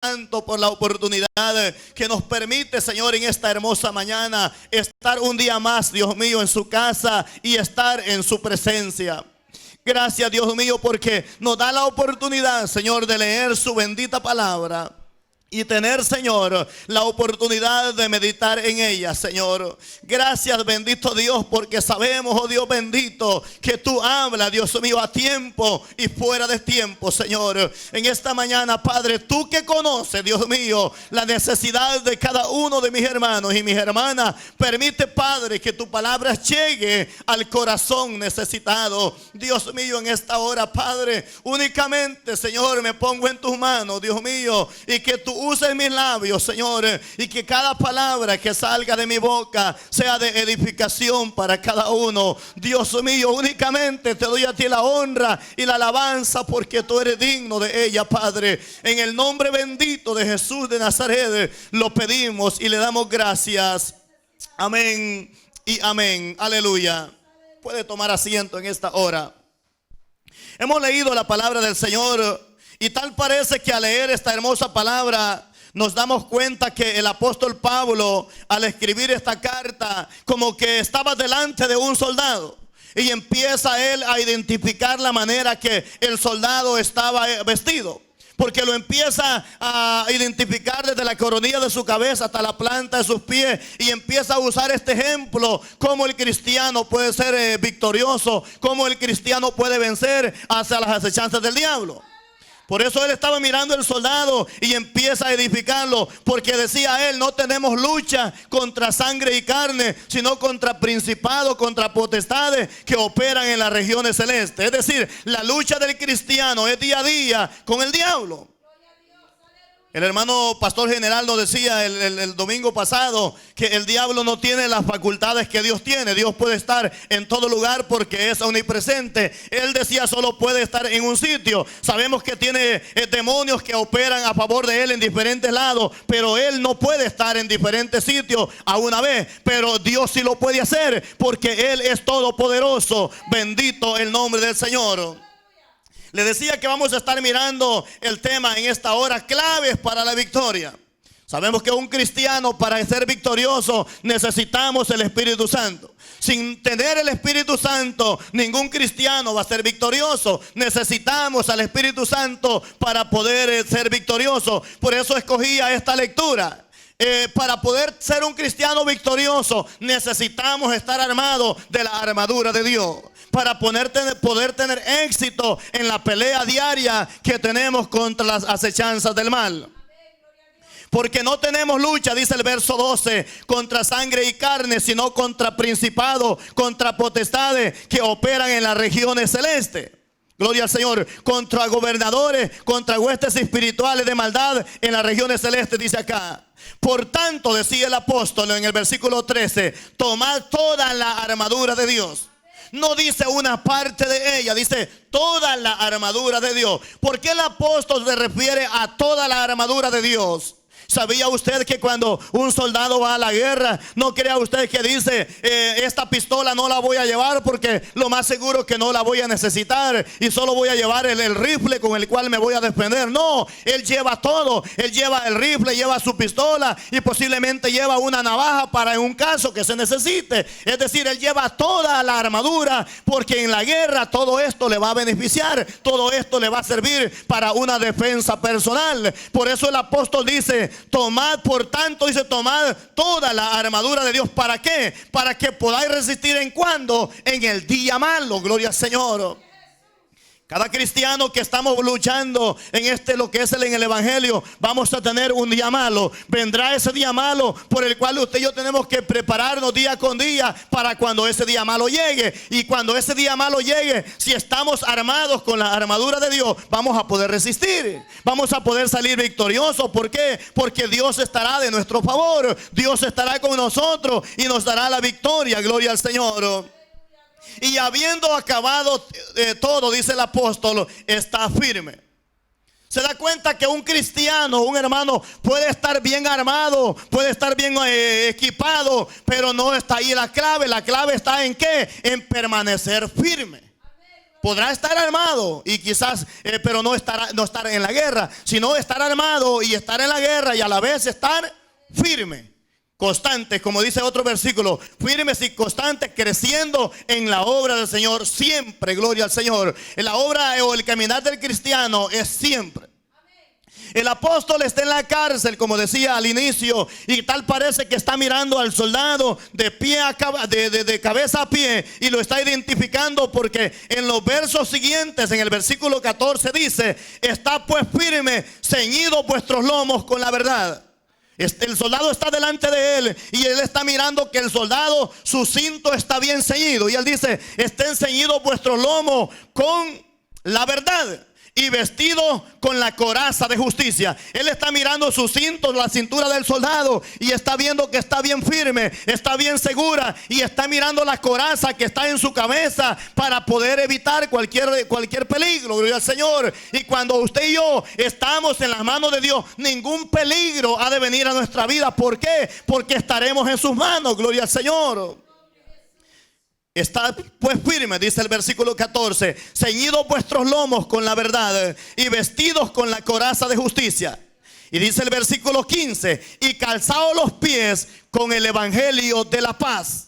Santo, por la oportunidad que nos permite, Señor, en esta hermosa mañana estar un día más, Dios mío, en su casa y estar en su presencia. Gracias, Dios mío, porque nos da la oportunidad, Señor, de leer su bendita palabra y tener, Señor, la oportunidad de meditar en ella, Señor. Gracias, bendito Dios, porque sabemos, oh Dios bendito, que tú hablas, Dios mío, a tiempo y fuera de tiempo, Señor. En esta mañana, Padre, tú que conoces, Dios mío, la necesidad de cada uno de mis hermanos y mis hermanas, permite, Padre, que tu palabra llegue al corazón necesitado. Dios mío, en esta hora, Padre, únicamente, Señor, me pongo en tus manos, Dios mío, y que tú uses mis labios, Señor, y que cada palabra que salga de mi boca sea de edificación para cada uno. Dios mío, únicamente te doy a ti la honra y la alabanza, porque tú eres digno de ella, Padre. En el nombre bendito de Jesús de Nazaret lo pedimos y le damos gracias. Amén y amén. Aleluya. Puede tomar asiento en esta hora. Hemos leído la palabra del Señor. Y tal parece que al leer esta hermosa palabra nos damos cuenta que el apóstol Pablo, al escribir esta carta, como que estaba delante de un soldado. Y empieza él a identificar la manera que el soldado estaba vestido. Porque lo empieza a identificar desde la coronilla de su cabeza hasta la planta de sus pies. Y empieza a usar este ejemplo. Cómo el cristiano puede ser victorioso. Cómo el cristiano puede vencer hacia las acechanzas del diablo. Por eso él estaba mirando al soldado y empieza a edificarlo. Porque decía él, no tenemos lucha contra sangre y carne, sino contra principados, contra potestades que operan en las regiones celestes. Es decir, la lucha del cristiano es día a día con el diablo. El hermano pastor general nos decía el domingo pasado que el diablo no tiene las facultades que Dios tiene. Dios puede estar en todo lugar porque es omnipresente. Él decía solo puede estar en un sitio. Sabemos que tiene demonios que operan a favor de él en diferentes lados, pero él no puede estar en diferentes sitios a una vez. Pero Dios sí lo puede hacer porque él es todopoderoso. Bendito el nombre del Señor. Le decía que vamos a estar mirando el tema en esta hora, claves para la victoria. Sabemos que un cristiano, para ser victorioso, necesitamos el Espíritu Santo. Sin tener el Espíritu Santo, ningún cristiano va a ser victorioso. Necesitamos al Espíritu Santo para poder ser victorioso. Por eso escogía esta lectura. Para poder ser un cristiano victorioso, necesitamos estar armados de la armadura de Dios. Para poder tener éxito en la pelea diaria que tenemos contra las acechanzas del mal. Porque no tenemos lucha, dice el verso 12, contra sangre y carne, sino contra principados, contra potestades que operan en las regiones celestes. Gloria al Señor. Contra gobernadores, contra huestes espirituales de maldad en las regiones celestes, dice acá. Por tanto, decía el apóstol en el versículo 13, tomad toda la armadura de Dios. No dice una parte de ella, dice toda la armadura de Dios. ¿Por qué el apóstol se refiere a toda la armadura de Dios? ¿Sabía usted que cuando un soldado va a la guerra, no crea usted que dice esta pistola no la voy a llevar porque lo más seguro que no la voy a necesitar y solo voy a llevar el rifle con el cual me voy a defender? No, él lleva todo. Él lleva el rifle, lleva su pistola y posiblemente lleva una navaja para en un caso que se necesite. Es decir, él lleva toda la armadura porque en la guerra todo esto le va a beneficiar. Todo esto le va a servir para una defensa personal. Por eso el apóstol dice, tomad, por tanto, dice, tomad toda la armadura de Dios. ¿Para qué? Para que podáis resistir en cuando, en el día malo. Gloria al Señor. Cada cristiano que estamos luchando en lo que es en el evangelio, vamos a tener un día malo. Vendrá ese día malo por el cual usted y yo tenemos que prepararnos día con día para cuando ese día malo llegue. Y cuando ese día malo llegue, si estamos armados con la armadura de Dios, vamos a poder resistir. Vamos a poder salir victoriosos. ¿Por qué? Porque Dios estará de nuestro favor. Dios estará con nosotros y nos dará la victoria. Gloria al Señor. Y habiendo acabado todo, dice el apóstol, está firme. Se da cuenta que un cristiano, un hermano, puede estar bien armado, puede estar bien equipado, pero no está ahí la clave. La clave está en ¿qué? En permanecer firme. Podrá estar armado y quizás, pero no estar en la guerra, sino estar armado y estar en la guerra y a la vez estar firme, constantes, como dice otro versículo, firmes y constantes, creciendo en la obra del Señor siempre. Gloria al Señor. En la obra o el caminar del cristiano es siempre. El apóstol está en la cárcel, como decía al inicio, y tal parece que está mirando al soldado de cabeza a pie, y lo está identificando porque en los versos siguientes, en el versículo 14 dice: está pues firme, ceñidos vuestros lomos con la verdad. El soldado está delante de él y él está mirando que el soldado, su cinto está bien ceñido, y él dice: estén ceñidos vuestros lomos con la verdad y vestido con la coraza de justicia. Él está mirando su cinto, la cintura del soldado, y está viendo que está bien firme, está bien segura, y está mirando la coraza que está en su cabeza para poder evitar cualquier peligro. Gloria al Señor. Y cuando usted y yo estamos en las manos de Dios, ningún peligro ha de venir a nuestra vida. ¿Por qué? Porque estaremos en sus manos. Gloria al Señor. Está pues firme, dice el versículo 14, ceñidos vuestros lomos con la verdad y vestidos con la coraza de justicia. Y dice el versículo 15, y calzados los pies con el evangelio de la paz.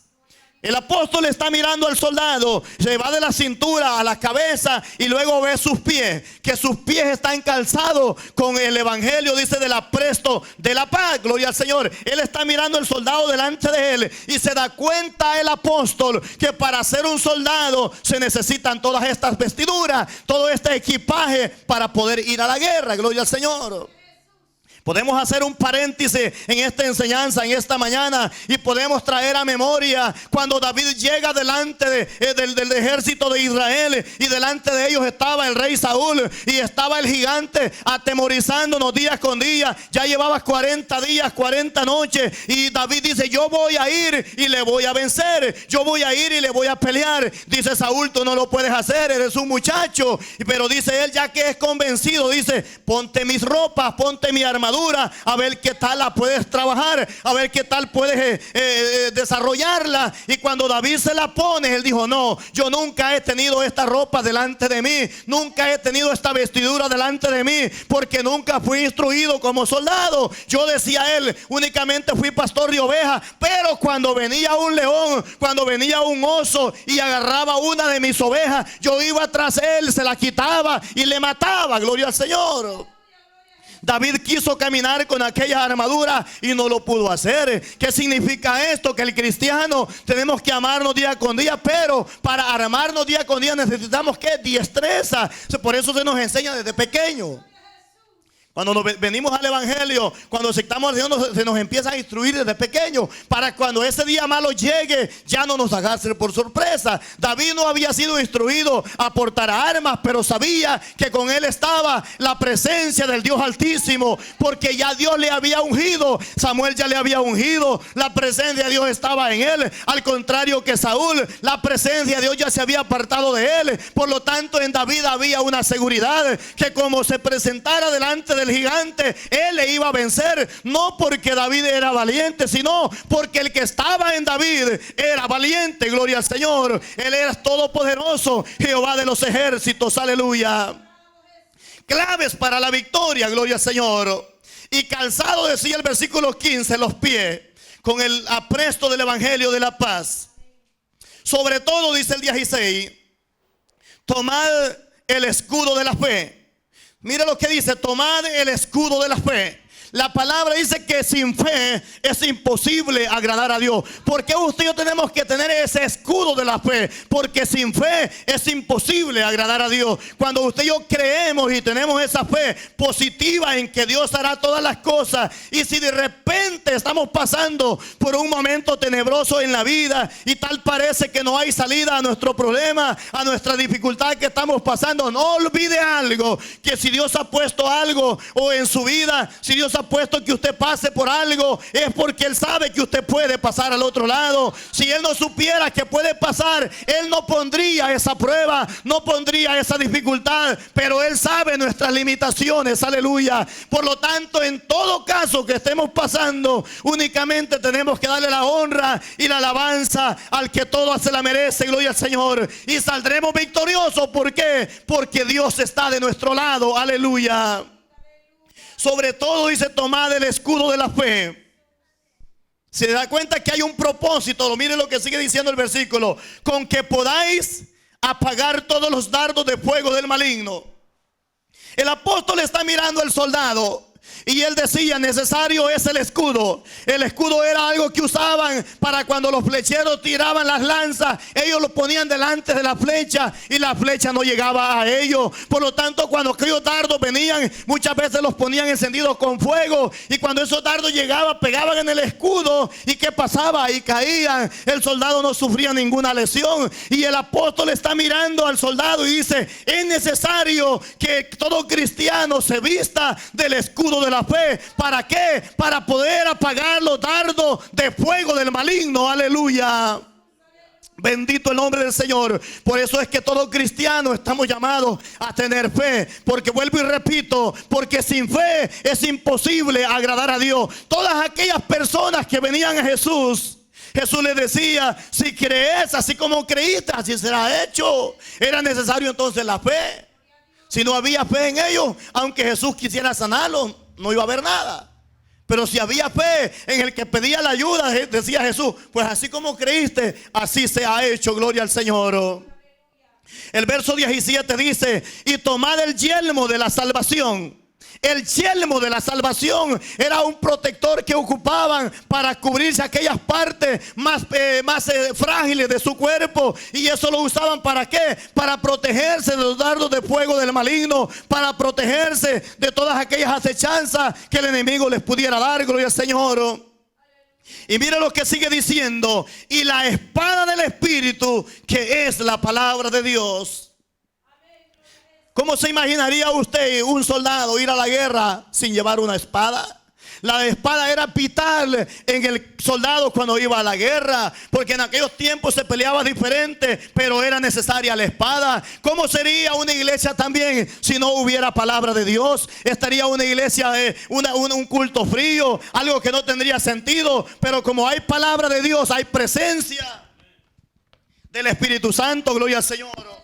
El apóstol está mirando al soldado, se va de la cintura a la cabeza y luego ve sus pies, que sus pies están calzados con el evangelio, dice, del apresto de la paz. Gloria al Señor. Él está mirando al soldado delante de él y se da cuenta el apóstol que para ser un soldado se necesitan todas estas vestiduras, todo este equipaje para poder ir a la guerra. Gloria al Señor. Podemos hacer un paréntesis en esta enseñanza en esta mañana y podemos traer a memoria cuando David llega delante del ejército de Israel, y delante de ellos estaba el rey Saúl y estaba el gigante atemorizándonos día con día. Ya llevaba 40 días, 40 noches, y David dice: yo voy a ir y le voy a vencer, yo voy a ir y le voy a pelear. Dice Saúl: tú no lo puedes hacer, eres un muchacho. Pero dice él, ya que es convencido, dice: ponte mis ropas, ponte mi armadura, a ver qué tal la puedes trabajar, a ver qué tal puedes desarrollarla. Y cuando David se la pone, él dijo: no, yo nunca he tenido esta ropa delante de mí, nunca he tenido esta vestidura delante de mí, porque nunca fui instruido como soldado. Yo, decía él, únicamente fui pastor de ovejas, pero cuando venía un león, cuando venía un oso y agarraba una de mis ovejas, yo iba tras él, se la quitaba y le mataba. Gloria al Señor. David quiso caminar con aquella armadura y no lo pudo hacer. ¿Qué significa esto? Que el cristiano tenemos que amarnos día con día, pero para armarnos día con día necesitamos ¿qué? Destreza. Por eso se nos enseña desde pequeño. Cuando venimos al evangelio, cuando aceptamos al Señor, se nos empieza a instruir desde pequeño, para cuando ese día malo llegue, ya no nos agarre por sorpresa. David no había sido instruido a portar armas, pero sabía que con él estaba la presencia del Dios Altísimo, porque ya Dios le había ungido. Samuel ya le había ungido, la presencia de Dios estaba en él. Al contrario que Saúl, la presencia de Dios ya se había apartado de él. Por lo tanto, en David había una seguridad que como se presentara delante del gigante, él le iba a vencer, no porque David era valiente, sino porque el que estaba en David era valiente. Gloria al Señor. Él era todopoderoso, Jehová de los ejércitos. Aleluya. Claves para la victoria. Gloria al Señor. Y calzado, decía el versículo 15, los pies con el apresto del evangelio de la paz. Sobre todo, dice el 16, tomad el escudo de la fe. Mira lo que dice: tomad el escudo de la fe. La palabra dice que sin fe es imposible agradar a Dios. ¿Por qué usted y yo tenemos que tener ese escudo de la fe? Porque sin fe es imposible agradar a Dios. Cuando usted y yo creemos y tenemos esa fe positiva en que Dios hará todas las cosas, y si de repente estamos pasando por un momento tenebroso en la vida y tal parece que no hay salida a nuestro problema, a nuestra dificultad que estamos pasando, no olvide algo: que si Dios ha puesto algo o en su vida, si Dios ha ha puesto que usted pase por algo, es porque Él sabe que usted puede pasar al otro lado. Si Él no supiera que puede pasar, Él no pondría esa prueba, no pondría esa dificultad, pero Él sabe nuestras limitaciones, aleluya. Por lo tanto, en todo caso que estemos pasando, únicamente tenemos que darle la honra y la alabanza al que todo se la merece, gloria al Señor, y saldremos victoriosos. ¿Por qué? Porque Dios está de nuestro lado, aleluya. Sobre todo dice, tomad el escudo de la fe. Se da cuenta que hay un propósito. Mire lo que sigue diciendo el versículo: con que podáis apagar todos los dardos de fuego del maligno. El apóstol está mirando al soldado y él decía, necesario es el escudo. El escudo era algo que usaban para cuando los flecheros tiraban las lanzas. Ellos lo ponían delante de la flecha y la flecha no llegaba a ellos. Por lo tanto, cuando aquellos dardos venían, muchas veces los ponían encendidos con fuego. Y cuando esos dardos llegaban, pegaban en el escudo. ¿Y qué pasaba? Ahí caían. El soldado no sufría ninguna lesión. Y el apóstol está mirando al soldado y dice, es necesario que todo cristiano se vista del escudo de la fe. ¿Para qué? Para poder apagar los dardos de fuego del maligno, aleluya. Bendito el nombre del Señor. Por eso es que todo cristiano estamos llamados a tener fe. Porque vuelvo y repito, porque sin fe es imposible agradar a Dios. Todas aquellas personas que venían a Jesús, Jesús les decía, si crees así como creíste, así será hecho. Era necesario entonces la fe. Si no había fe en ellos, aunque Jesús quisiera sanarlos, no iba a haber nada. Pero si había fe en el que pedía la ayuda, decía Jesús, pues así como creíste, así se ha hecho, gloria al Señor. El verso 17 dice, y tomad el yelmo de la salvación. El yelmo de la salvación era un protector que ocupaban para cubrirse aquellas partes más frágiles de su cuerpo. Y eso lo usaban ¿para qué? Para protegerse de los dardos de fuego del maligno, para protegerse de todas aquellas acechanzas que el enemigo les pudiera dar, gloria al Señor. Y mire lo que sigue diciendo, y la espada del Espíritu, que es la palabra de Dios. ¿Cómo se imaginaría usted un soldado ir a la guerra sin llevar una espada? La espada era vital en el soldado cuando iba a la guerra, porque en aquellos tiempos se peleaba diferente, pero era necesaria la espada. ¿Cómo sería una iglesia también si no hubiera palabra de Dios? Estaría una iglesia, un culto frío, algo que no tendría sentido. Pero como hay palabra de Dios, hay presencia del Espíritu Santo, gloria al Señor.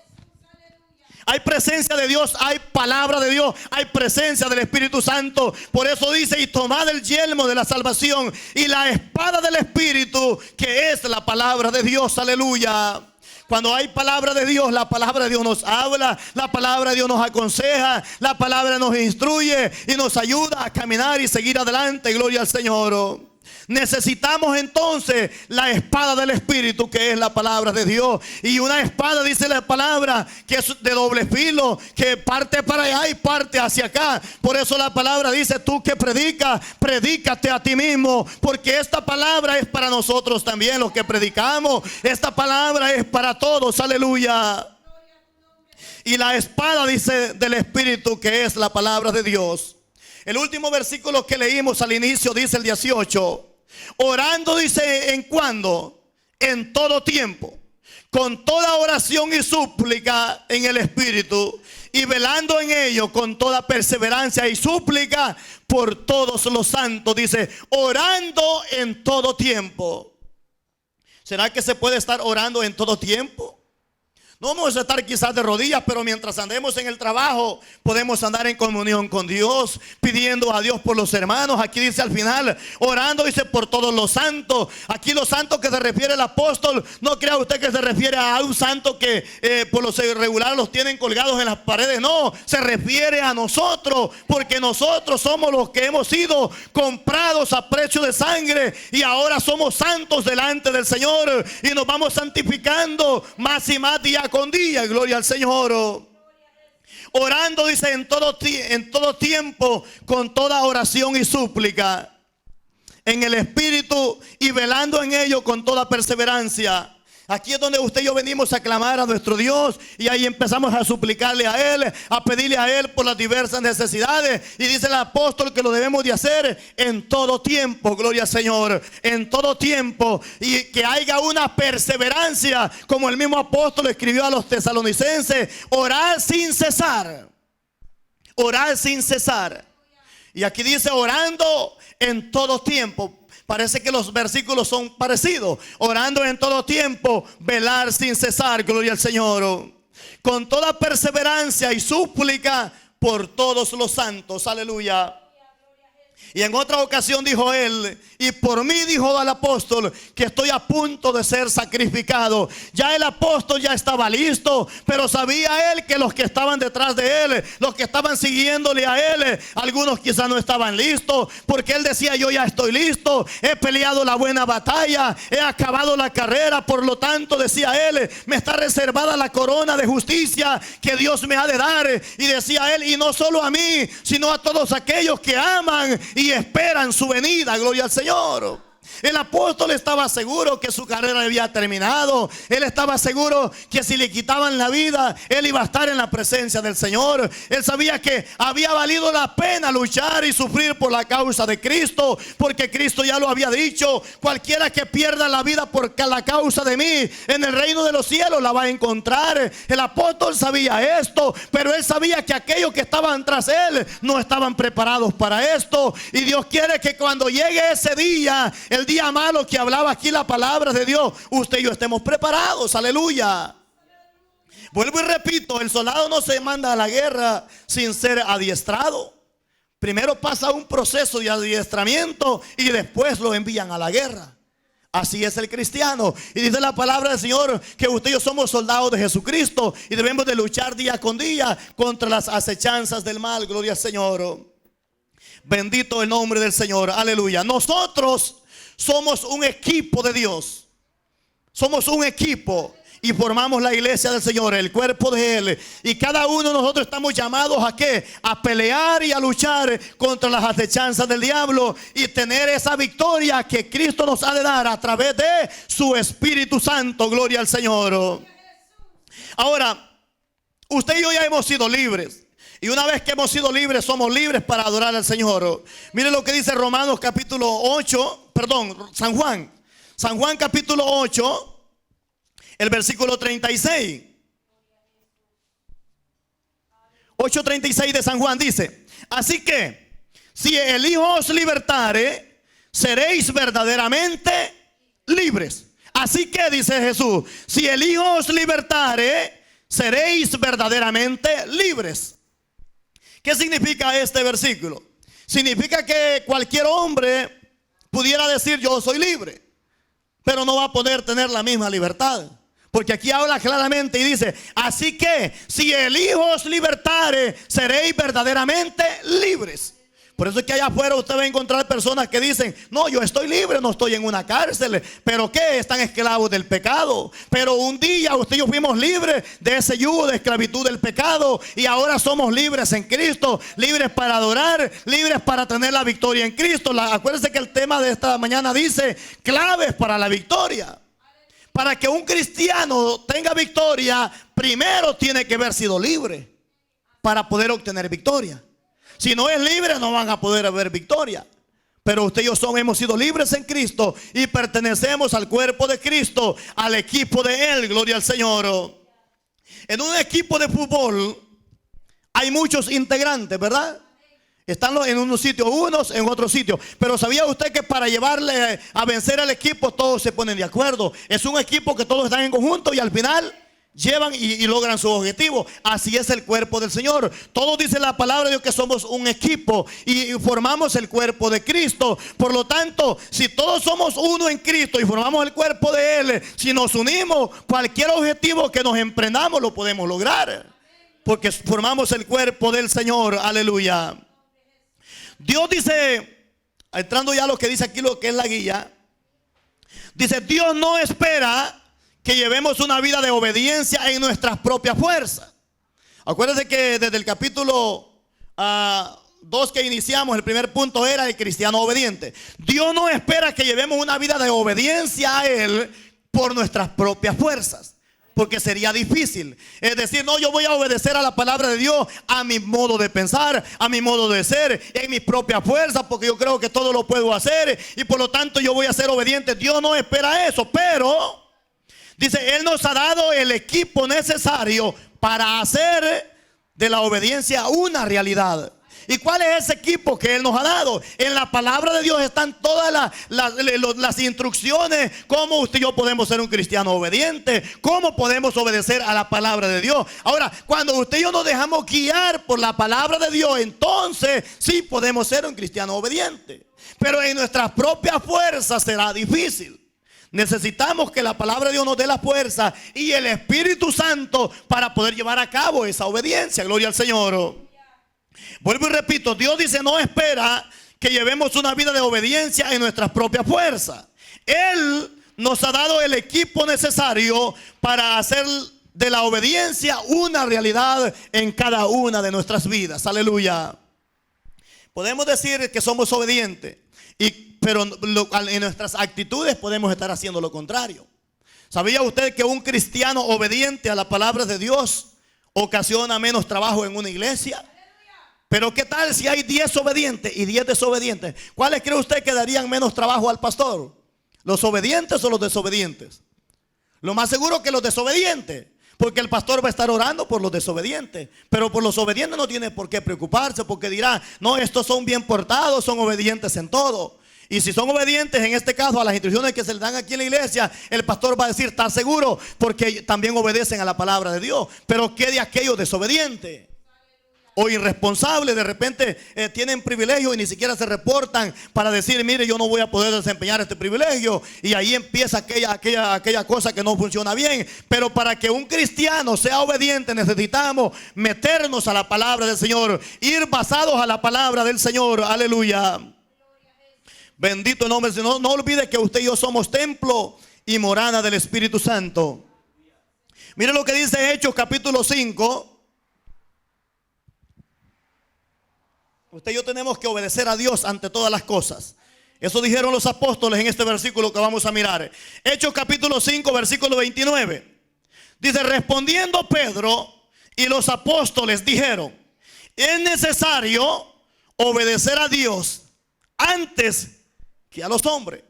Hay presencia de Dios, hay palabra de Dios, hay presencia del Espíritu Santo. Por eso dice, y tomad el yelmo de la salvación y la espada del Espíritu, que es la palabra de Dios, aleluya. Cuando hay palabra de Dios, la palabra de Dios nos habla, la palabra de Dios nos aconseja, la palabra nos instruye y nos ayuda a caminar y seguir adelante, gloria al Señor. Necesitamos entonces la espada del Espíritu, que es la palabra de Dios. Y una espada, dice la palabra, que es de doble filo, que parte para allá y parte hacia acá. Por eso la palabra dice, tú que predicas, predícate a ti mismo, porque esta palabra es para nosotros también, los que predicamos. Esta palabra es para todos, aleluya. Y la espada, dice, del Espíritu, que es la palabra de Dios. El último versículo que leímos al inicio dice el 18. Orando, dice, ¿en cuándo? En todo tiempo, con toda oración y súplica en el Espíritu, y velando en ello con toda perseverancia y súplica por todos los santos. Dice, orando en todo tiempo. ¿Será que se puede estar orando en todo tiempo? No vamos a estar quizás de rodillas, pero mientras andemos en el trabajo, podemos andar en comunión con Dios, pidiendo a Dios por los hermanos. Aquí dice al final, orando, dice, por todos los santos. Aquí los santos que se refiere el apóstol, no crea usted que se refiere a un santo que por lo regular los tienen colgados en las paredes. No, se refiere a nosotros, porque nosotros somos los que hemos sido comprados a precio de sangre y ahora somos santos delante del Señor y nos vamos santificando más y más día con día, gloria al Señor. Orando, dice, en todo tiempo, con toda oración y súplica en el Espíritu, y velando en ello con toda perseverancia. Aquí es donde usted y yo venimos a clamar a nuestro Dios, y ahí empezamos a suplicarle a Él, a pedirle a Él por las diversas necesidades. Y dice el apóstol que lo debemos de hacer en todo tiempo, gloria al Señor, en todo tiempo, y que haya una perseverancia, como el mismo apóstol escribió a los tesalonicenses: orar sin cesar, orar sin cesar. Y aquí dice orando en todo tiempo. Parece que los versículos son parecidos. Orando en todo tiempo, velar sin cesar, gloria al Señor, con toda perseverancia y súplica por todos los santos, aleluya. Y en otra ocasión dijo él: y por mí, dijo al apóstol, que estoy a punto de ser sacrificado. Ya el apóstol ya estaba listo, pero sabía él que los que estaban detrás de él, los que estaban siguiéndole a él, algunos quizás no estaban listos, porque él decía: yo ya estoy listo, he peleado la buena batalla, he acabado la carrera. Por lo tanto, decía él, me está reservada la corona de justicia que Dios me ha de dar. Y decía él: y no solo a mí, sino a todos aquellos que aman y esperan su venida, gloria al Señor. El apóstol estaba seguro que su carrera había terminado. Él estaba seguro que si le quitaban la vida, él iba a estar en la presencia del Señor. Él sabía que había valido la pena luchar y sufrir por la causa de Cristo, porque Cristo ya lo había dicho: cualquiera que pierda la vida por la causa de mí, en el reino de los cielos la va a encontrar. El apóstol sabía esto, pero él sabía que aquellos que estaban tras él no estaban preparados para esto. Y Dios quiere que cuando llegue ese día, el día malo que hablaba aquí la palabra de Dios, usted y yo estemos preparados, aleluya. Vuelvo y repito: el soldado no se manda a la guerra sin ser adiestrado. Primero pasa un proceso de adiestramiento y después lo envían a la guerra. Así es el cristiano. Y dice la palabra del Señor que usted y yo somos soldados de Jesucristo y debemos de luchar día con día contra las acechanzas del mal, gloria al Señor. Bendito el nombre del Señor, aleluya. Nosotros somos un equipo de Dios. Somos un equipo y formamos la iglesia del Señor, el cuerpo de Él. Y cada uno de nosotros estamos llamados ¿a qué? A pelear y a luchar contra las acechanzas del diablo y tener esa victoria que Cristo nos ha de dar a través de su Espíritu Santo, gloria al Señor. Ahora, usted y yo ya hemos sido libres. Y una vez que hemos sido libres, somos libres para adorar al Señor. Mire lo que dice Romanos capítulo 8, perdón, San Juan capítulo 8, el versículo 36. 8:36 de San Juan dice: así que si el Hijo os libertare, seréis verdaderamente libres. Así que, dice Jesús, si el Hijo os libertare, seréis verdaderamente libres. ¿Qué significa este versículo? Significa que cualquier hombre pudiera decir: yo soy libre, pero no va a poder tener la misma libertad. Porque aquí habla claramente y dice: así que si el Hijo os libertare, seréis verdaderamente libres. Por eso es que allá afuera usted va a encontrar personas que dicen: no, yo estoy libre, no estoy en una cárcel. ¿Pero qué? Están esclavos del pecado. Pero un día usted y yo fuimos libres de ese yugo de esclavitud del pecado, y ahora somos libres en Cristo, libres para adorar, libres para tener la victoria en Cristo. Acuérdense que el tema de esta mañana dice: claves para la victoria. Para que un cristiano tenga victoria, primero tiene que haber sido libre para poder obtener victoria. Si no es libre, no van a poder haber victoria. Pero usted y yo hemos sido libres en Cristo y pertenecemos al cuerpo de Cristo, al equipo de Él, gloria al Señor. En un equipo de fútbol hay muchos integrantes, ¿verdad? Están en unos sitios unos, en otros sitios. Pero ¿sabía usted que para llevarle a vencer al equipo todos se ponen de acuerdo? Es un equipo que todos están en conjunto y al final llevan y logran su objetivo. Así es el cuerpo del Señor. Todos dice la palabra de Dios que somos un equipo y formamos el cuerpo de Cristo. Por lo tanto, si todos somos uno en Cristo y formamos el cuerpo de Él, si nos unimos, cualquier objetivo que nos emprendamos lo podemos lograr, porque formamos el cuerpo del Señor. Aleluya. Dios dice, entrando ya a lo que dice aquí, lo que es la guía, dice: Dios no espera que llevemos una vida de obediencia en nuestras propias fuerzas. Acuérdense que desde el capítulo 2 que iniciamos, el primer punto era el cristiano obediente. Dios no espera que llevemos una vida de obediencia a Él por nuestras propias fuerzas. Porque sería difícil. Es decir, no, yo voy a obedecer a la palabra de Dios a mi modo de pensar, a mi modo de ser, en mis propias fuerzas, porque yo creo que todo lo puedo hacer y por lo tanto yo voy a ser obediente. Dios no espera eso, pero dice, Él nos ha dado el equipo necesario para hacer de la obediencia una realidad. ¿Y cuál es ese equipo que Él nos ha dado? En la palabra de Dios están todas las instrucciones. Cómo usted y yo podemos ser un cristiano obediente. Cómo podemos obedecer a la palabra de Dios. Ahora, cuando usted y yo nos dejamos guiar por la palabra de Dios, entonces sí podemos ser un cristiano obediente. Pero en nuestras propias fuerzas será difícil. Necesitamos que la palabra de Dios nos dé la fuerza y el Espíritu Santo para poder llevar a cabo esa obediencia. Gloria al Señor. Vuelvo y repito, Dios dice, no espera que llevemos una vida de obediencia en nuestras propias fuerzas. Él nos ha dado el equipo necesario para hacer de la obediencia una realidad en cada una de nuestras vidas. Aleluya. Podemos decir que somos obedientes, pero en nuestras actitudes podemos estar haciendo lo contrario. ¿Sabía usted que un cristiano obediente a la palabra de Dios ocasiona menos trabajo en una iglesia? Pero ¿qué tal si hay 10 obedientes y 10 desobedientes? ¿Cuáles cree usted que darían menos trabajo al pastor? ¿Los obedientes o los desobedientes? Lo más seguro que los desobedientes, porque el pastor va a estar orando por los desobedientes. Pero por los obedientes no tiene por qué preocuparse, porque dirá, no, estos son bien portados, son obedientes en todo. Y si son obedientes, en este caso, a las instrucciones que se le dan aquí en la iglesia, el pastor va a decir, está seguro, porque también obedecen a la palabra de Dios. Pero ¿qué de aquellos desobedientes o irresponsables? De repente tienen privilegio y ni siquiera se reportan para decir, mire, yo no voy a poder desempeñar este privilegio. Y ahí empieza aquella cosa que no funciona bien. Pero para que un cristiano sea obediente, necesitamos meternos a la palabra del Señor, ir basados a la palabra del Señor. Aleluya. Bendito el nombre del Señor. No olvide que usted y yo somos templo y morada del Espíritu Santo. Mire lo que dice Hechos capítulo 5. Usted y yo tenemos que obedecer a Dios ante todas las cosas. Eso dijeron los apóstoles en este versículo que vamos a mirar. Hechos capítulo 5 versículo 29. Dice, respondiendo Pedro y los apóstoles dijeron, es necesario obedecer a Dios antes que a los hombres.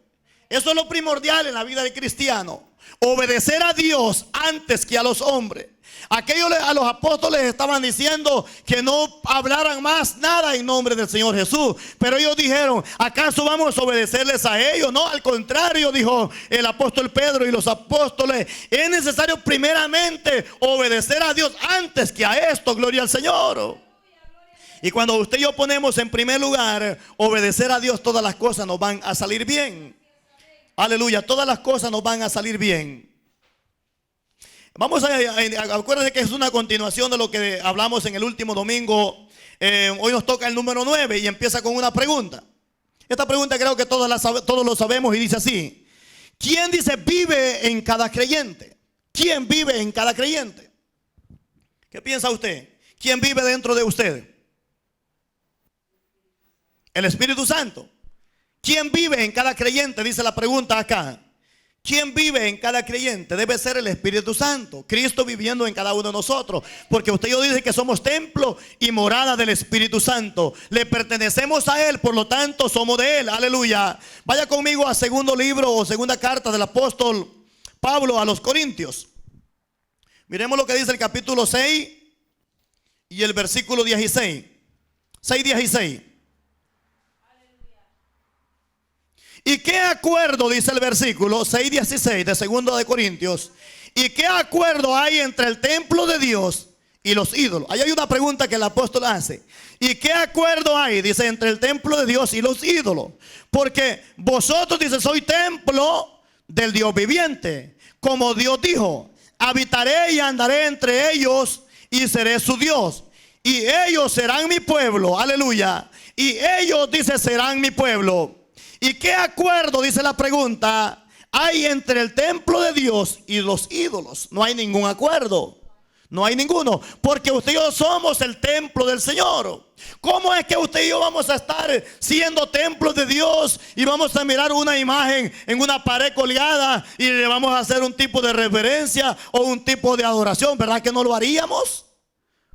Eso es lo primordial en la vida del cristiano. Obedecer a Dios antes que a los hombres. Aquellos a los apóstoles estaban diciendo que no hablaran más nada en nombre del Señor Jesús. Pero ellos dijeron, ¿acaso vamos a obedecerles a ellos? No, al contrario, dijo el apóstol Pedro y los apóstoles, es necesario primeramente obedecer a Dios antes que a esto. Gloria al Señor. Y cuando usted y yo ponemos en primer lugar obedecer a Dios, todas las cosas nos van a salir bien. Aleluya, todas las cosas nos van a salir bien. Vamos acuérdense que es una continuación de lo que hablamos en el último domingo. Hoy nos toca el número 9 y empieza con una pregunta. Esta pregunta creo que todos lo sabemos y dice así: ¿quién dice vive en cada creyente? ¿Quién vive en cada creyente? ¿Qué piensa usted? ¿Quién vive dentro de usted? El Espíritu Santo. ¿Quién vive en cada creyente? Dice la pregunta acá. ¿Quién vive en cada creyente? Debe ser el Espíritu Santo, Cristo viviendo en cada uno de nosotros. Porque usted y yo dice que somos templo y morada del Espíritu Santo. Le pertenecemos a Él, por lo tanto somos de Él. Aleluya. Vaya conmigo a segundo libro o segunda carta del apóstol Pablo a los Corintios. Miremos lo que dice el capítulo 6 y el versículo 16. 6:16. ¿Y qué acuerdo, dice el versículo 6:16 de segundo de Corintios? ¿Y qué acuerdo hay entre el templo de Dios y los ídolos? Ahí hay una pregunta que el apóstol hace. ¿Y qué acuerdo hay, dice, entre el templo de Dios y los ídolos? Porque vosotros, dice, sois templo del Dios viviente. Como Dios dijo, habitaré y andaré entre ellos y seré su Dios. Y ellos serán mi pueblo. Aleluya. Y ellos, dice, serán mi pueblo. ¿Y qué acuerdo, dice la pregunta, hay entre el templo de Dios y los ídolos? No hay ningún acuerdo. No hay ninguno, porque usted y yo somos el templo del Señor. ¿Cómo es que usted y yo vamos a estar siendo templos de Dios y vamos a mirar una imagen en una pared colgada y le vamos a hacer un tipo de reverencia o un tipo de adoración? ¿Verdad que no lo haríamos?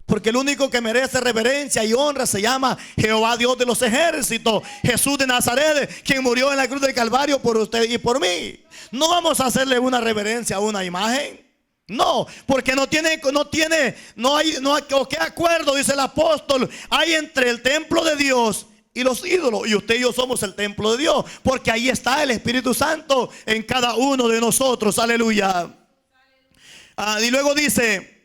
Porque el único que merece reverencia y honra se llama Jehová Dios de los ejércitos, Jesús de Nazaret, quien murió en la cruz del Calvario por usted y por mí. No vamos a hacerle una reverencia a una imagen. No, porque no hay, o qué acuerdo, dice el apóstol, hay entre el templo de Dios y los ídolos. Y usted y yo somos el templo de Dios, porque ahí está el Espíritu Santo en cada uno de nosotros. Aleluya. Y luego dice,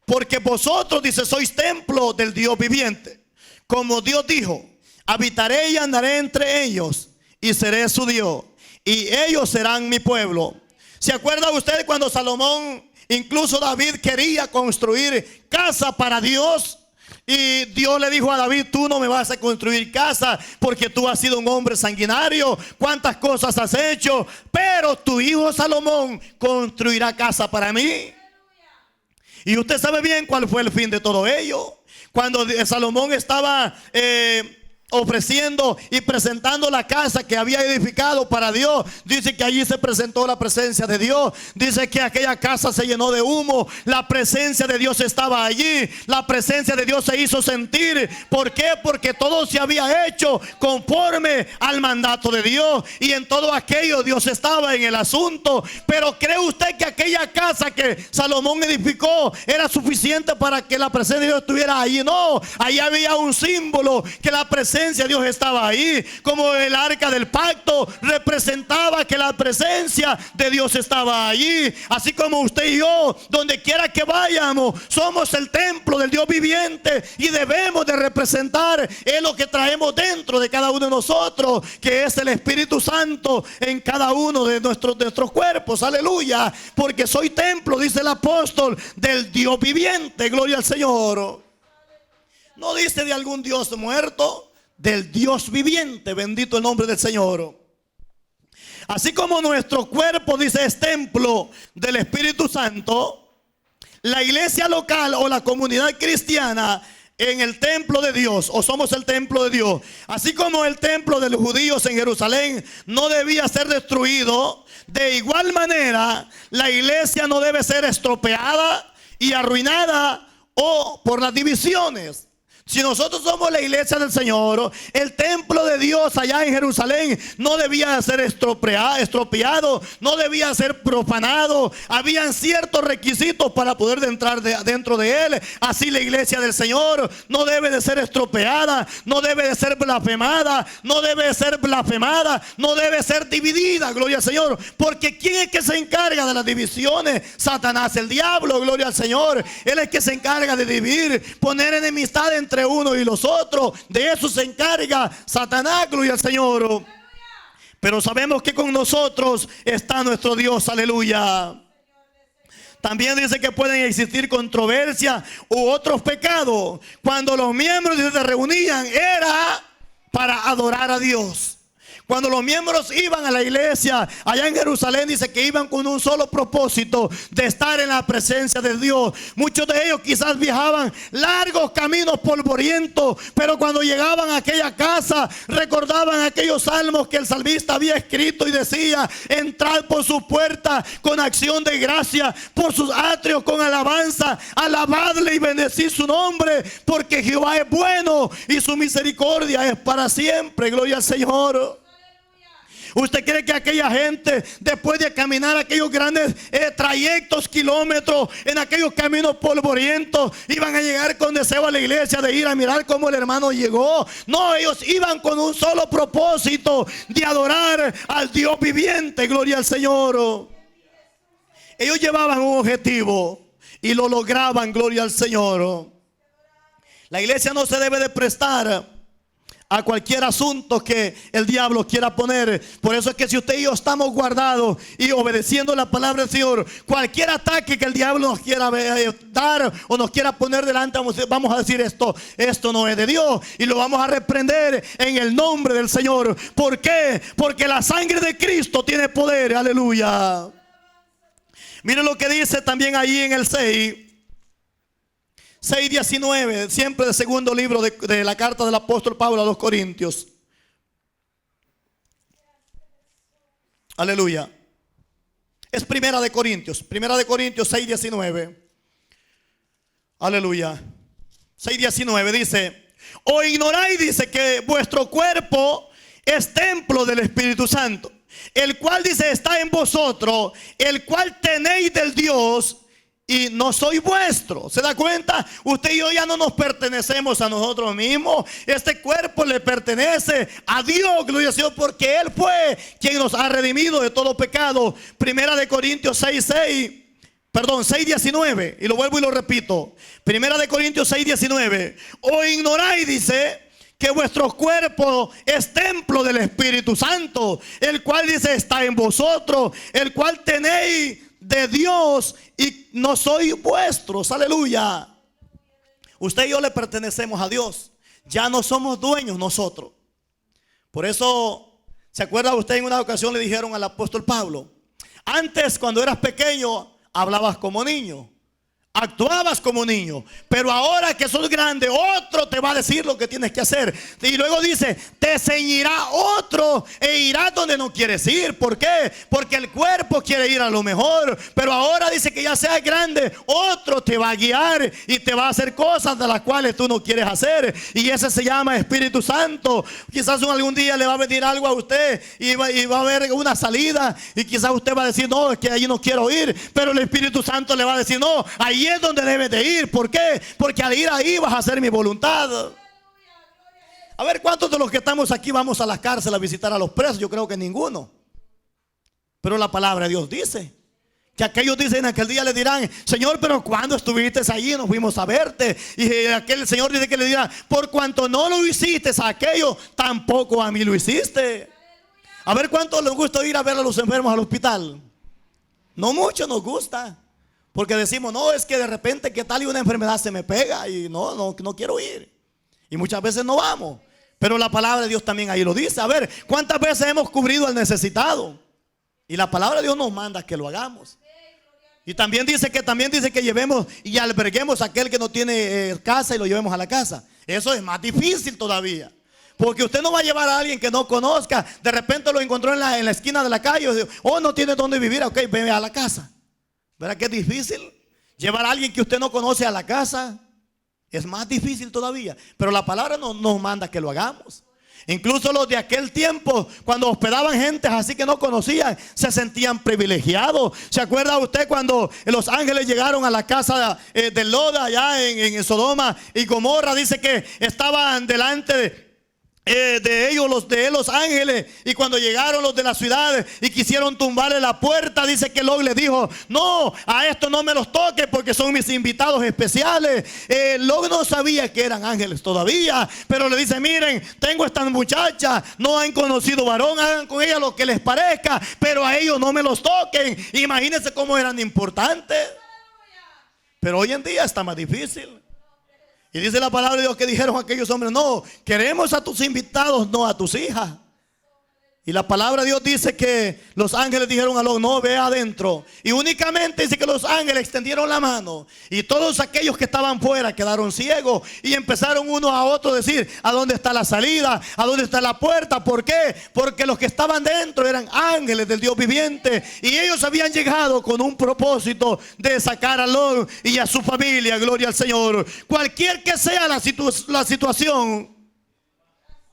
porque vosotros, dice, sois templo del Dios viviente. Como Dios dijo, habitaré y andaré entre ellos y seré su Dios, y ellos serán mi pueblo. ¿Se acuerda usted cuando Salomón, incluso David, quería construir casa para Dios? Y Dios le dijo a David, tú no me vas a construir casa porque tú has sido un hombre sanguinario. Cuántas cosas has hecho, pero tu hijo Salomón construirá casa para mí. Y usted sabe bien cuál fue el fin de todo ello. Cuando Salomón estaba ofreciendo y presentando la casa que había edificado para Dios, dice que allí se presentó la presencia de Dios. Dice que aquella casa se llenó de humo. La presencia de Dios estaba allí. La presencia de Dios se hizo sentir. ¿Por qué? Porque todo se había hecho conforme al mandato de Dios, y en todo aquello Dios estaba en el asunto. Pero ¿cree usted que aquella casa que Salomón edificó era suficiente para que la presencia de Dios estuviera allí? No, ahí había un símbolo, que la presencia de Dios estaba ahí, como el arca del pacto representaba que la presencia de Dios estaba allí. Así como usted y yo, donde quiera que vayamos, somos el templo del Dios viviente, y debemos de representar es lo que traemos dentro de cada uno de nosotros, que es el Espíritu Santo en cada uno de nuestros cuerpos. Aleluya, porque soy templo, dice el apóstol, del Dios viviente. Gloria al Señor. No dice de algún Dios muerto, del Dios viviente. Bendito el nombre del Señor. Así como nuestro cuerpo, dice, es templo del Espíritu Santo, la iglesia local o la comunidad cristiana en el templo de Dios, o somos el templo de Dios. Así como el templo de los judíos en Jerusalén no debía ser destruido, de igual manera la iglesia no debe ser estropeada y arruinada o por las divisiones. Si nosotros somos la iglesia del Señor, el templo de Dios allá en Jerusalén no debía ser estropeado, no debía ser profanado. Habían ciertos requisitos para poder entrar dentro de él. Así la iglesia del Señor no debe de ser estropeada, no debe de ser blasfemada, no debe de ser blasfemada, no debe ser dividida. Gloria al Señor. Porque ¿quién es que se encarga de las divisiones? Satanás, el diablo. Gloria al Señor. Él es que se encarga de dividir, poner enemistad entre uno y los otros. De eso se encarga Satanás. Gloria al Señor. Pero sabemos que con nosotros está nuestro Dios. Aleluya. También dice que pueden existir controversias u otros pecados. Cuando los miembros se reunían era para adorar a Dios. Cuando los miembros iban a la iglesia allá en Jerusalén, dice que iban con un solo propósito, de estar en la presencia de Dios. Muchos de ellos quizás viajaban largos caminos polvorientos, pero cuando llegaban a aquella casa recordaban aquellos salmos que el salmista había escrito y decía: entrad por sus puertas con acción de gracia, por sus atrios con alabanza, alabadle y bendecid su nombre, porque Jehová es bueno y su misericordia es para siempre. Gloria al Señor. ¿Usted cree que aquella gente, después de caminar aquellos grandes trayectos, kilómetros, en aquellos caminos polvorientos, iban a llegar con deseo a la iglesia de ir a mirar cómo el hermano llegó? No, ellos iban con un solo propósito, de adorar al Dios viviente. Gloria al Señor. Ellos llevaban un objetivo y lo lograban. Gloria al Señor. La iglesia no se debe de prestar a cualquier asunto que el diablo quiera poner. Por eso es que si usted y yo estamos guardados y obedeciendo la palabra del Señor, cualquier ataque que el diablo nos quiera dar o nos quiera poner delante, vamos a decir: esto no es de Dios, y lo vamos a reprender en el nombre del Señor. ¿Por qué? Porque la sangre de Cristo tiene poder. Aleluya. Mire lo que dice también ahí en el 6. 6:19, siempre del segundo libro de la carta del apóstol Pablo a los Corintios. Aleluya. Es Primera de Corintios 6:19. Aleluya. 6:19 dice: o ignoráis, dice, que vuestro cuerpo es templo del Espíritu Santo, el cual, dice, está en vosotros, el cual tenéis del Dios, y no soy vuestro. ¿Se da cuenta? Usted y yo ya no nos pertenecemos a nosotros mismos. Este cuerpo le pertenece a Dios, gloria al Señor, porque Él fue quien nos ha redimido de todo pecado. Primera de Corintios 6:19. Y lo vuelvo y lo repito. Primera de Corintios 6:19. O ignoráis, dice, que vuestro cuerpo es templo del Espíritu Santo, el cual, dice, está en vosotros, el cual tenéis de Dios, y no sois vuestros. Aleluya. Usted y yo le pertenecemos a Dios. Ya no somos dueños nosotros. Por eso, ¿se acuerda usted? En una ocasión le dijeron al apóstol Pablo: antes, cuando eras pequeño, hablabas como niño, actuabas como niño, pero ahora que sos grande, otro te va a decir lo que tienes que hacer. Y luego dice: te ceñirá otro e irás donde no quieres ir. ¿Por qué? Porque el cuerpo quiere ir a lo mejor, pero ahora dice que ya seas grande, otro te va a guiar y te va a hacer cosas de las cuales tú no quieres hacer. Y ese se llama Espíritu Santo. Quizás algún día le va a venir algo a usted y va a haber una salida, y quizás usted va a decir: no, es que allí no quiero ir. Pero el Espíritu Santo le va a decir: no, ahí es donde debes de ir. ¿Por qué? Porque al ir ahí vas a hacer mi voluntad. A ver, ¿cuántos de los que estamos aquí vamos a la cárcel a visitar a los presos? Yo creo que ninguno. Pero la palabra de Dios dice que aquellos, dicen, en aquel día le dirán: Señor, pero ¿cuándo estuviste allí? Nos fuimos a verte. Y aquel Señor dice que le dirá: por cuanto no lo hiciste a aquello, tampoco a mí lo hiciste. A ver, ¿cuántos les gusta ir a ver a los enfermos al hospital? No mucho nos gusta, porque decimos: no, es que de repente que tal y una enfermedad se me pega y no quiero ir. Y muchas veces no vamos. Pero la palabra de Dios también ahí lo dice. A ver, ¿cuántas veces hemos cubrido al necesitado? Y la palabra de Dios nos manda que lo hagamos. Y también dice que llevemos y alberguemos a aquel que no tiene casa, y lo llevemos a la casa. Eso es más difícil todavía, porque usted no va a llevar a alguien que no conozca. De repente lo encontró en la esquina de la calle, o no tiene dónde vivir. Ok, ven a la casa. ¿Verdad que es difícil? Llevar a alguien que usted no conoce a la casa es más difícil todavía. Pero la palabra nos manda que lo hagamos. Incluso los de aquel tiempo, cuando hospedaban gente así que no conocían, se sentían privilegiados. ¿Se acuerda usted cuando los ángeles llegaron a la casa de Lot allá en Sodoma y Gomorra? Dice que estaban delante de ellos los ángeles, y cuando llegaron los de la ciudad y quisieron tumbarle la puerta, dice que Lot les dijo: no, a esto no me los toques porque son mis invitados especiales. Lot no sabía que eran ángeles todavía, pero le dice: miren, tengo estas muchachas, no han conocido varón, hagan con ellas lo que les parezca, pero a ellos no me los toquen. Imagínense cómo eran importantes. Pero hoy en día está más difícil. Y dice la palabra de Dios que dijeron aquellos hombres: no, queremos a tus invitados, no a tus hijas. Y la palabra de Dios dice que los ángeles dijeron a Lot: no, ve adentro. Y únicamente dice que los ángeles extendieron la mano, y todos aquellos que estaban fuera quedaron ciegos, y empezaron uno a otro a decir: ¿a dónde está la salida? ¿A dónde está la puerta? ¿Por qué? Porque los que estaban dentro eran ángeles del Dios viviente, y ellos habían llegado con un propósito de sacar a Lot y a su familia. Gloria al Señor. Cualquier que sea la situación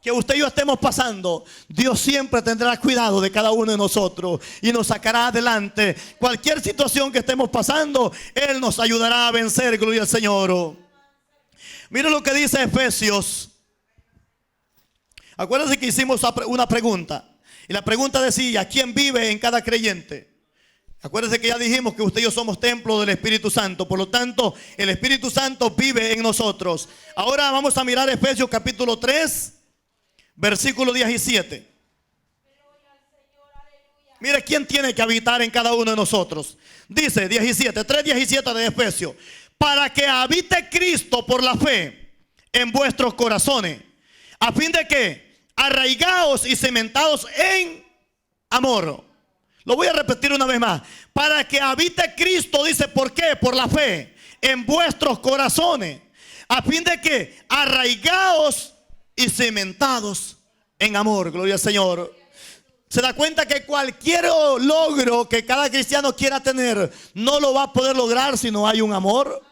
que usted y yo estemos pasando, Dios siempre tendrá cuidado de cada uno de nosotros y nos sacará adelante. Cualquier situación que estemos pasando, Él nos ayudará a vencer. Gloria al Señor. Mire lo que dice Efesios. Acuérdense que hicimos una pregunta, y la pregunta decía: ¿quién vive en cada creyente? Acuérdense que ya dijimos que usted y yo somos templo del Espíritu Santo. Por lo tanto, el Espíritu Santo vive en nosotros. Ahora vamos a mirar Efesios capítulo 3, versículo 17. Mire quién tiene que habitar en cada uno de nosotros. Dice 3:17 de Efesios: para que habite Cristo por la fe en vuestros corazones, a fin de que arraigados y cimentados en amor. Lo voy a repetir una vez más: para que habite Cristo, dice, ¿por qué? Por la fe en vuestros corazones, a fin de que arraigaos y cimentados en amor. Gloria al Señor. Se da cuenta que cualquier logro que cada cristiano quiera tener no lo va a poder lograr si no hay un amor.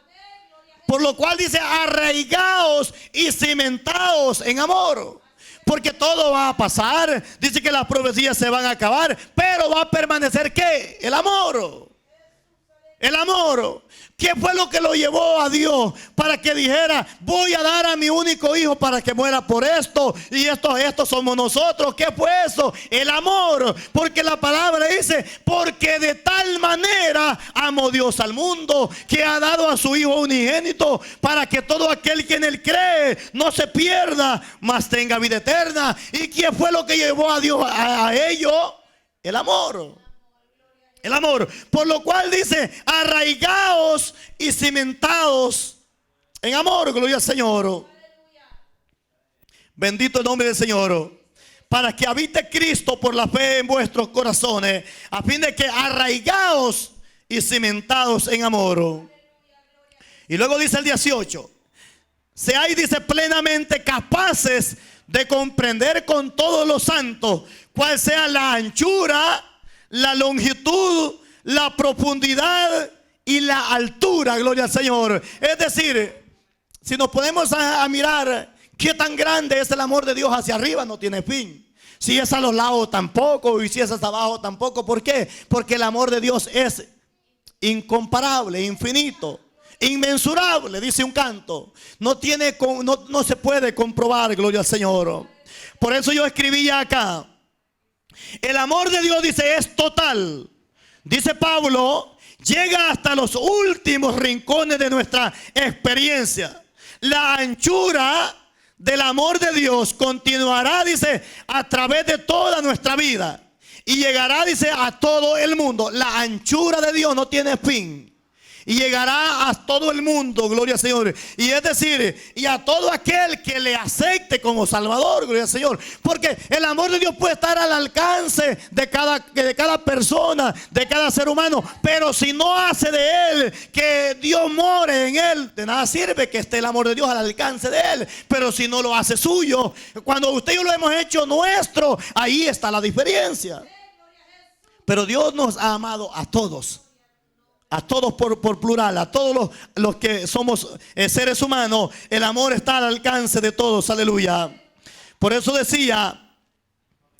Por lo cual dice: arraigaos y cimentaos en amor. Porque todo va a pasar. Dice que las profecías se van a acabar, pero va a permanecer ¿qué? El amor. El amor. ¿Qué fue lo que lo llevó a Dios para que dijera: voy a dar a mi único hijo para que muera por esto? Y estos somos nosotros. ¿Qué fue eso? El amor. Porque la palabra dice: porque de tal manera amó Dios al mundo, que ha dado a su hijo unigénito, para que todo aquel que en él cree no se pierda, mas tenga vida eterna. ¿Y qué fue lo que llevó a Dios a ello? El amor. El amor. Por lo cual dice: arraigaos y cimentaos en amor. Gloria al Señor. Bendito el nombre del Señor. Para que habite Cristo por la fe en vuestros corazones, a fin de que arraigaos y cimentados en amor. Y luego dice el 18: seáis, dice, plenamente capaces de comprender con todos los santos cuál sea la anchura, la longitud, la profundidad y la altura. Gloria al Señor. Es decir, si nos ponemos a mirar qué tan grande es el amor de Dios hacia arriba, no tiene fin. Si es a los lados tampoco, y si es hasta abajo tampoco. ¿Por qué? Porque el amor de Dios es incomparable, infinito, inmensurable, dice un canto. No se puede comprobar. Gloria al Señor. Por eso yo escribía acá: el amor de Dios, dice, es total. Dice Pablo, llega hasta los últimos rincones de nuestra experiencia. La anchura del amor de Dios continuará, dice, a través de toda nuestra vida. Y llegará, dice, a todo el mundo. La anchura de Dios no tiene fin. Y llegará a todo el mundo, gloria al Señor. Y es decir, y a todo aquel que le acepte como Salvador, gloria al Señor. Porque el amor de Dios puede estar al alcance de cada persona, de cada ser humano. Pero si no hace de él que Dios more en él, de nada sirve que esté el amor de Dios al alcance de él. Pero si no lo hace suyo, cuando usted y yo lo hemos hecho nuestro, ahí está la diferencia. Pero Dios nos ha amado a todos. A todos por plural, a todos los que somos seres humanos. El amor está al alcance de todos, aleluya. Por eso decía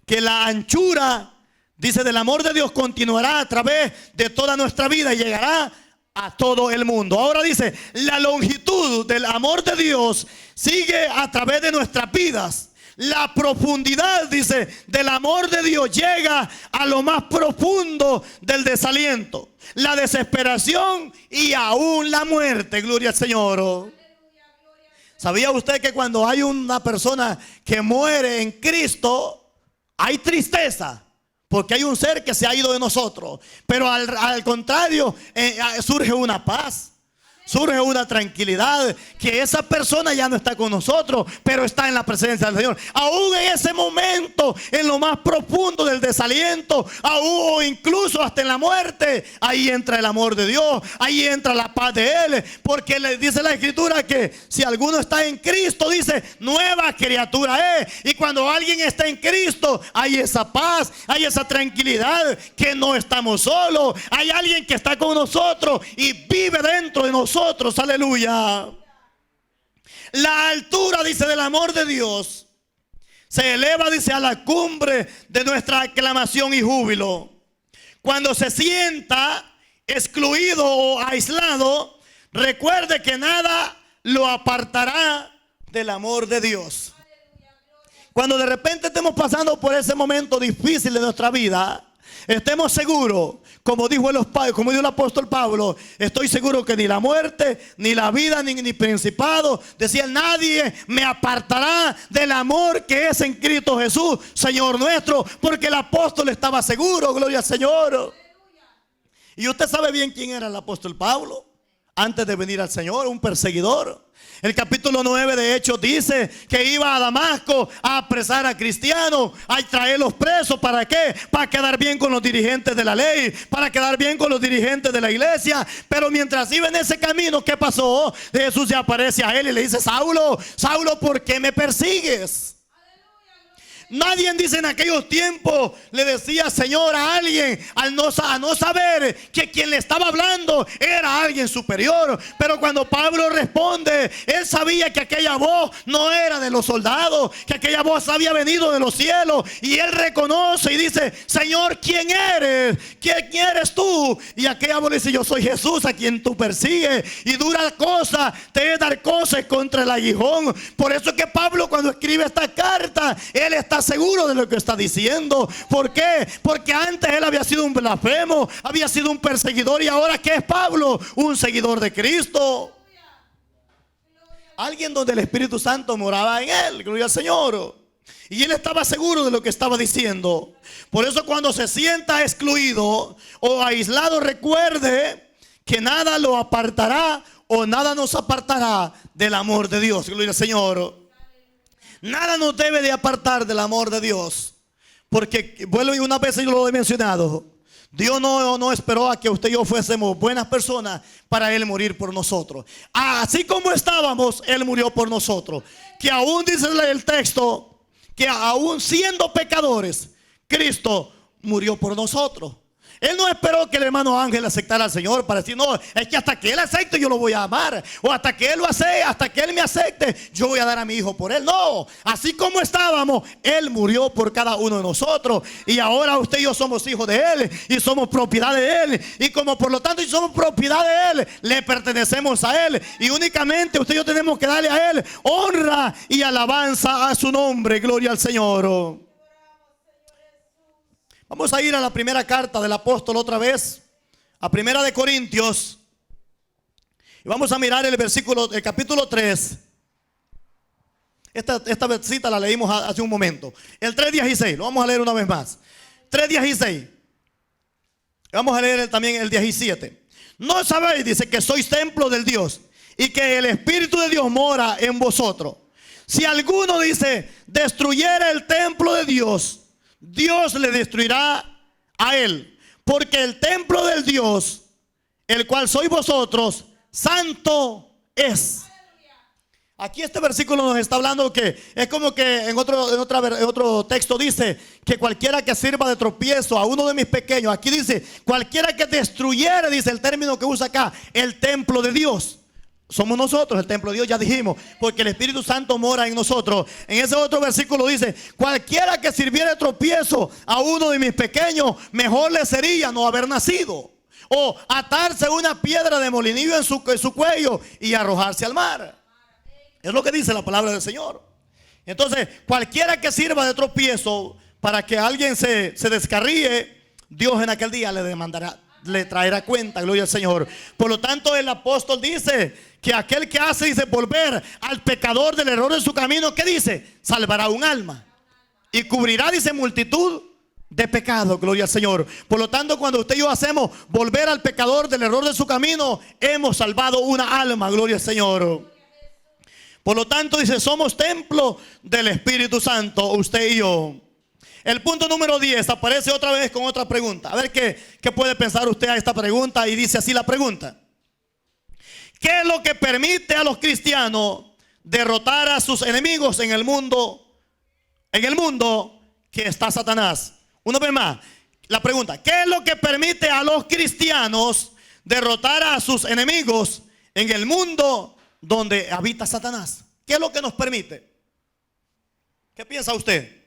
que la anchura, dice, del amor de Dios continuará a través de toda nuestra vida y llegará a todo el mundo. Ahora dice, la longitud del amor de Dios sigue a través de nuestras vidas. La profundidad, dice, del amor de Dios llega a lo más profundo del desaliento, la desesperación y aún la muerte. Gloria al Señor. ¿Sabía usted que cuando hay una persona que muere en Cristo, hay tristeza? Porque hay un ser que se ha ido de nosotros. Pero al contrario, surge una paz. Surge una tranquilidad, que esa persona ya no está con nosotros, pero está en la presencia del Señor. Aún en ese momento, en lo más profundo del desaliento, aún o incluso hasta en la muerte, ahí entra el amor de Dios, ahí entra la paz de Él. Porque le dice la Escritura que si alguno está en Cristo, dice, nueva criatura es. Y cuando alguien está en Cristo, hay esa paz, hay esa tranquilidad, que no estamos solos. Hay alguien que está con nosotros y vive dentro de nosotros. Aleluya. La altura, dice, del amor de Dios se eleva, dice, a la cumbre de nuestra aclamación y júbilo. Cuando se sienta excluido o aislado, recuerde que nada lo apartará del amor de Dios. Cuando de repente estemos pasando por ese momento difícil de nuestra vida, estemos seguros, como dijo el apóstol Pablo, estoy seguro que ni la muerte, ni la vida, ni principado, decía, nadie me apartará del amor que es en Cristo Jesús, Señor nuestro. Porque el apóstol estaba seguro, gloria al Señor. Y usted sabe bien quién era el apóstol Pablo. antes de venir al Señor, un perseguidor. El capítulo 9 de Hechos dice que iba a Damasco a apresar a cristianos, a traerlos presos. ¿Para qué? Para quedar bien con los dirigentes de la ley, para quedar bien con los dirigentes de la iglesia. Pero mientras iba en ese camino, ¿qué pasó? Jesús se aparece a él y le dice: Saulo, Saulo, ¿por qué me persigues? Nadie, dice, en aquellos tiempos le decía Señor a alguien a no saber que quien le estaba hablando era alguien superior. Pero cuando Pablo responde, él sabía que aquella voz no era de los soldados, que aquella voz había venido de los cielos. Y él reconoce y dice: Señor, ¿quién eres? ¿Quién eres tú? Y aquella voz dice: yo soy Jesús a quien tú persigues, y dura cosa te es dar cosas contra el aguijón. Por eso es que Pablo, cuando escribe esta carta, él está seguro de lo que está diciendo. ¿Por qué? Porque antes él había sido un blasfemo, había sido un perseguidor, y ahora ¿qué es Pablo? Un seguidor de Cristo. Alguien donde el Espíritu Santo moraba en él, gloria al Señor. Y él estaba seguro de lo que estaba diciendo. Por eso, cuando se sienta excluido o aislado, recuerde que nada lo apartará o nada nos apartará del amor de Dios, gloria al Señor. Nada nos debe de apartar del amor de Dios. Porque, vuelvo, y una vez yo lo he mencionado, Dios no esperó a que usted y yo fuésemos buenas personas para Él morir por nosotros. Así como estábamos, Él murió por nosotros. Que aún dice el texto, que aún siendo pecadores, Cristo murió por nosotros. Él no esperó que el hermano Ángel aceptara al Señor para decir: no, es que hasta que Él acepte yo lo voy a amar, o hasta que Él lo acepte, hasta que Él me acepte yo voy a dar a mi hijo por Él. No, así como estábamos, Él murió por cada uno de nosotros. Y ahora usted y yo somos hijos de Él, y somos propiedad de Él, y como por lo tanto somos propiedad de Él, le pertenecemos a Él. Y únicamente usted y yo tenemos que darle a Él honra y alabanza a su nombre. Gloria al Señor. Vamos a ir a la primera carta del apóstol otra vez, a Primera de Corintios, y vamos a mirar el capítulo 3. Esta versita la leímos hace un momento. El 3:16, lo vamos a leer una vez más. 3:16. Vamos a leer también el 17. No sabéis, dice, que sois templo del Dios y que el Espíritu de Dios mora en vosotros. Si alguno, dice, destruyera el templo de Dios, Dios le destruirá a él, porque el templo del Dios, el cual sois vosotros, santo es. Aquí este versículo nos está hablando que es como que en otro texto dice que cualquiera que sirva de tropiezo a uno de mis pequeños, aquí dice cualquiera que destruyera, dice el término que usa acá, el templo de Dios. Somos nosotros el templo de Dios, ya dijimos, porque el Espíritu Santo mora en nosotros. En ese otro versículo dice: cualquiera que sirviera de tropiezo a uno de mis pequeños, mejor le sería no haber nacido, o atarse una piedra de molinillo en su cuello y arrojarse al mar. Es lo que dice la palabra del Señor. Entonces, cualquiera que sirva de tropiezo para que alguien se descarríe, Dios en aquel día le demandará, le traerá cuenta, gloria al Señor. Por lo tanto, el apóstol dice que aquel que hace, dice, volver al pecador del error de su camino, ¿qué dice? Salvará un alma y cubrirá, dice, multitud de pecados, gloria al Señor. Por lo tanto, cuando usted y yo hacemos volver al pecador del error de su camino, hemos salvado una alma, gloria al Señor. Por lo tanto, dice, somos templo del Espíritu Santo, usted y yo. El punto número 10 aparece otra vez con otra pregunta. A ver qué puede pensar usted a esta pregunta. Y dice así la pregunta: ¿qué es lo que permite a los cristianos derrotar a sus enemigos en el mundo que está Satanás? Una vez más, la pregunta: ¿qué es lo que permite a los cristianos derrotar a sus enemigos en el mundo donde habita Satanás? ¿Qué es lo que nos permite? ¿Qué piensa usted?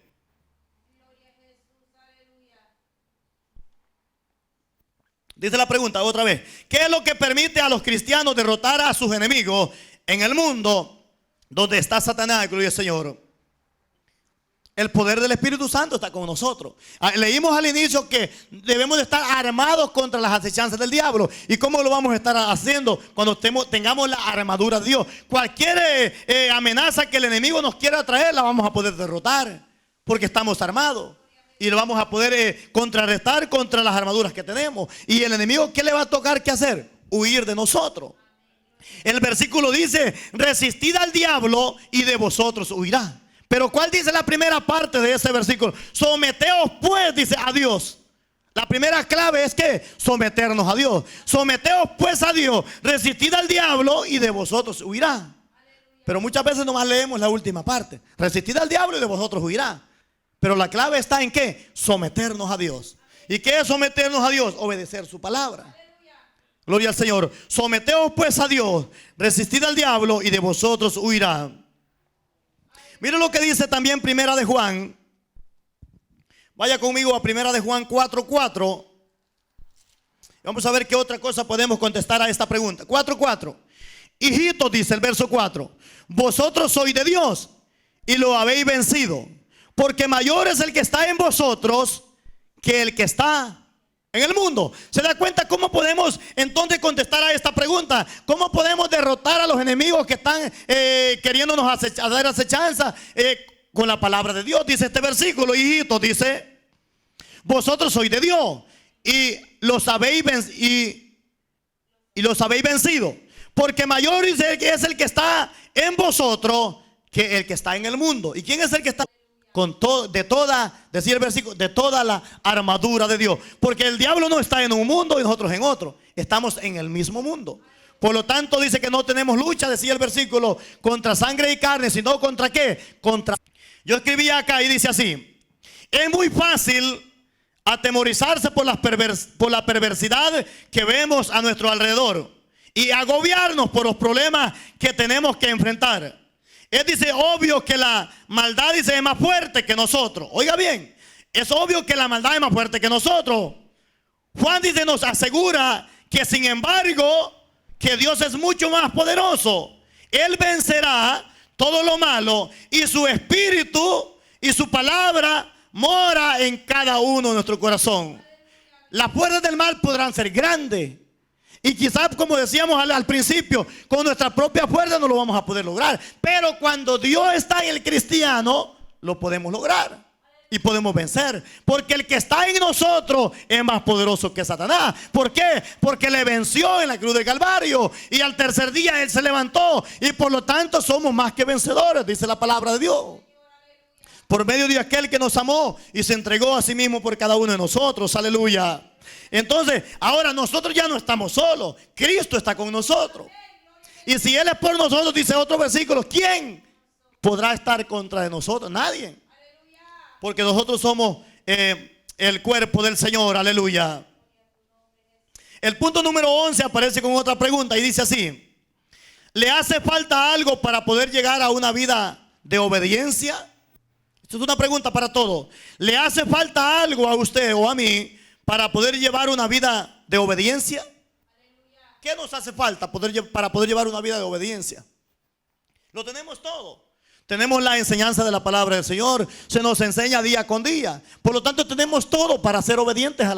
Dice la pregunta otra vez: ¿qué es lo que permite a los cristianos derrotar a sus enemigos en el mundo donde está Satanás? Gloria al Señor. El poder del Espíritu Santo está con nosotros. Leímos al inicio que debemos de estar armados contra las acechanzas del diablo. ¿Y cómo lo vamos a estar haciendo? Cuando tengamos la armadura de Dios. Cualquier amenaza que el enemigo nos quiera traer, la vamos a poder derrotar, porque estamos armados. Y lo vamos a poder contrarrestar contra las armaduras que tenemos. Y el enemigo, ¿qué le va a tocar que hacer? Huir de nosotros. El versículo dice: resistid al diablo y de vosotros huirá. Pero ¿cuál dice la primera parte de ese versículo? Someteos pues, dice, a Dios. La primera clave es que someternos a Dios. Someteos pues a Dios, resistid al diablo y de vosotros huirá. Pero muchas veces nomás leemos la última parte: resistid al diablo y de vosotros huirá. Pero la clave está en ¿qué? Someternos a Dios. ¿Y qué es someternos a Dios? Obedecer su palabra. Gloria al Señor. Someteos pues a Dios, resistid al diablo y de vosotros huirá. Miren lo que dice también Primera de Juan. Vaya conmigo a Primera de Juan 4:4. Vamos a ver qué otra cosa podemos contestar a esta pregunta. 4:4. Hijitos, dice el verso 4, vosotros sois de Dios y lo habéis vencido, porque mayor es el que está en vosotros que el que está en el mundo. ¿Se da cuenta cómo podemos entonces contestar a esta pregunta? ¿Cómo podemos derrotar a los enemigos que están queriéndonos dar acechanza? Con la palabra de Dios. Dice este versículo: hijitos, dice, vosotros sois de Dios y los habéis vencido, porque mayor es el que está en vosotros que el que está en el mundo. ¿Y quién es el que está? Con todo, decía el versículo, de toda la armadura de Dios. Porque el diablo no está en un mundo y nosotros en otro. Estamos en el mismo mundo. Por lo tanto dice que no tenemos lucha, decía el versículo, contra sangre y carne, sino contra ¿qué? Yo escribí acá y dice así: es muy fácil atemorizarse por la perversidad que vemos a nuestro alrededor y agobiarnos por los problemas que tenemos que enfrentar. Es, dice, obvio que la maldad, dice, es más fuerte que nosotros. Oiga bien, es obvio que la maldad es más fuerte que nosotros. Juan, dice, nos asegura que sin embargo, que Dios es mucho más poderoso. Él vencerá todo lo malo y su espíritu y su palabra mora en cada uno de nuestro corazón. Las fuerzas del mal podrán ser grandes y quizás, como decíamos al principio, con nuestra propia fuerza no lo vamos a poder lograr. Pero cuando Dios está en el cristiano, lo podemos lograr y podemos vencer. Porque el que está en nosotros es más poderoso que Satanás. ¿Por qué? Porque le venció en la cruz del Calvario y al tercer día Él se levantó. Y por lo tanto somos más que vencedores, dice la palabra de Dios. Por medio de aquel que nos amó y se entregó a sí mismo por cada uno de nosotros. Aleluya. Entonces, ahora nosotros ya no estamos solos. Cristo está con nosotros. Y si Él es por nosotros, dice otro versículo, ¿quién podrá estar contra de nosotros? Nadie. Porque nosotros somos el cuerpo del Señor. Aleluya. El punto número 11 aparece con otra pregunta y dice así: ¿le hace falta algo para poder llegar a una vida de obediencia? Esto es una pregunta para todos. ¿Le hace falta algo a usted o a mí para poder llevar una vida de obediencia? ¿Qué nos hace falta para poder llevar una vida de obediencia? Lo tenemos todo. Tenemos la enseñanza de la palabra del Señor. Se nos enseña día con día. Por lo tanto tenemos todo para ser obedientes a la